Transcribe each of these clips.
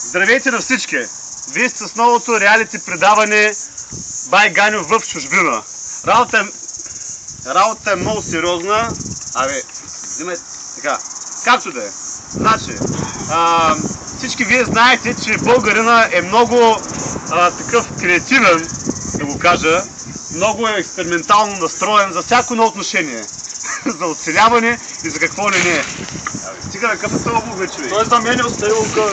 Здравейте на всички! Вие сте с новото реалити предаване Бай Ганьо в чужбина. Работата е много сериозна. Абе, взимайте така. Както да е. Значи, всички вие знаете, че българина е много такъв креативен, да го кажа. Много е експериментално настроен за всяко едно отношение. За оцеляване и за какво ли не. Стига на какъв е това българ, човек. Той за мен е оставилка.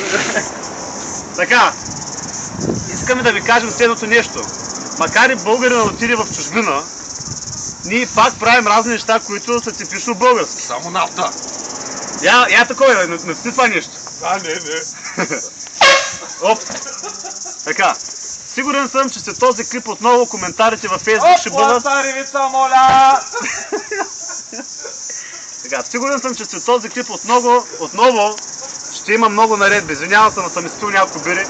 Така, искаме да ви кажем следното нещо. Макар и българина да отиде в чужбина, ние пак правим разни неща, които са типично български. Само нафта. Я такова, написни това нещо. Не. Оп. Така. Сигурен съм, че след този клип отново коментарите във Facebook ще бъдат... Ластаривица, моля! Така, сигурен съм, че след този клип отново ще има много наредби. Извинявам се, но съм изпил няколко бири.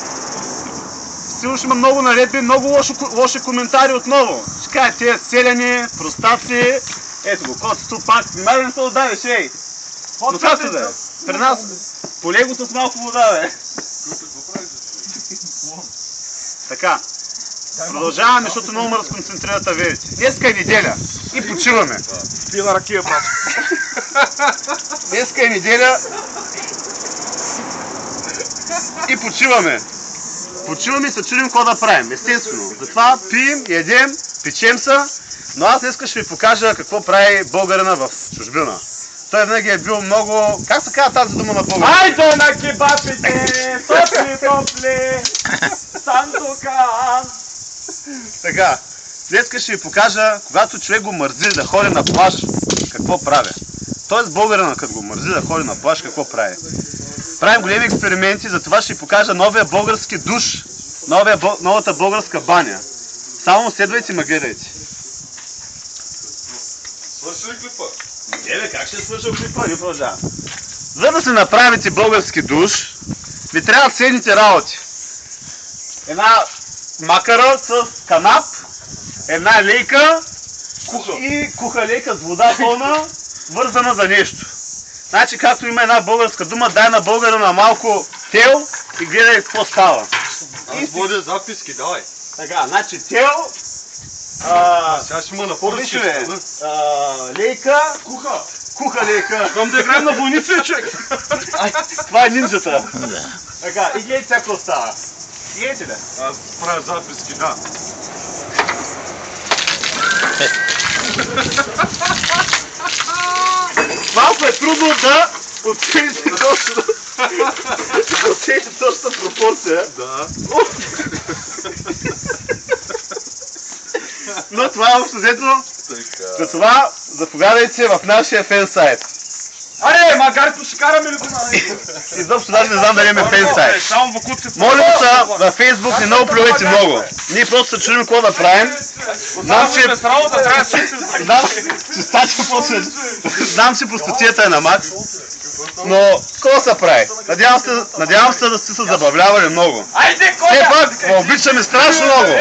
Сигурно ще има много наредби, много лоши коментари отново. Ще кажа, тия селяни, простаци. Ето го, котето пак. Внимай да не се отдавиш, ей! Но както да е. При нас по легото с малко вода, бе. Така. Продължаваме, защото много ме разконцентрират да видите. Днеска е неделя и почиваме. Пила ракия, брат. Днеска е неделя и почиваме. Почиваме и се чудим какво да правим, естествено. Затова пием, ядем, печем се, но аз днеска ще ви покажа какво прави българина в чужбина. Той винаги е бил много... Как се казва тази дума на българин? Айде на кебапите! Топли! Сандукан! Така, днеска ще ви покажа, когато човек го мързи да ходи на плаж, какво прави. Тоест българина, като го мързи да ходи на плаж, какво прави. Правим големи експерименти, затова ще ви покажа новия български душ, новата българска баня. Само следвайте, ме гледайте. Свърши ли клипа? Бе, как ще свърша клипа? Не продължавам. За да се направите български душ, ви трябват следните работи. Една макара с канап, една лейка и куха лейка с вода пълна, вързана за нещо. Значи, както има една българска дума, дай на българина малко тел и гледай какво става. Аз водя записки, давай. Така, значи тел, Сега ще има на поръчки. лейка, куха лейка. Искам да играем на войница, човек. Това е нинджата. Така, и гледай сега какво става. Гледайте ли? Аз правя записки, да. Малко е трудно да оцените точно пропорция. Да. Но това е общо взето. Така. Затова заповядайте в нашия фен сайт. Аре, магарито ще караме ли го на... Изобщо даже не знам дали имаме фен сайт. Само вакуци... Моля ви се, във Фейсбук не много плювайте много. Ние просто се чудим какво да правим. Знам, че... Без работа трябва да си... Знам, че простотията е на макс. Но, какво се прави? Надявам се да сте се забавлявали много. Айде, Все коля! пак, обичаме страшно много.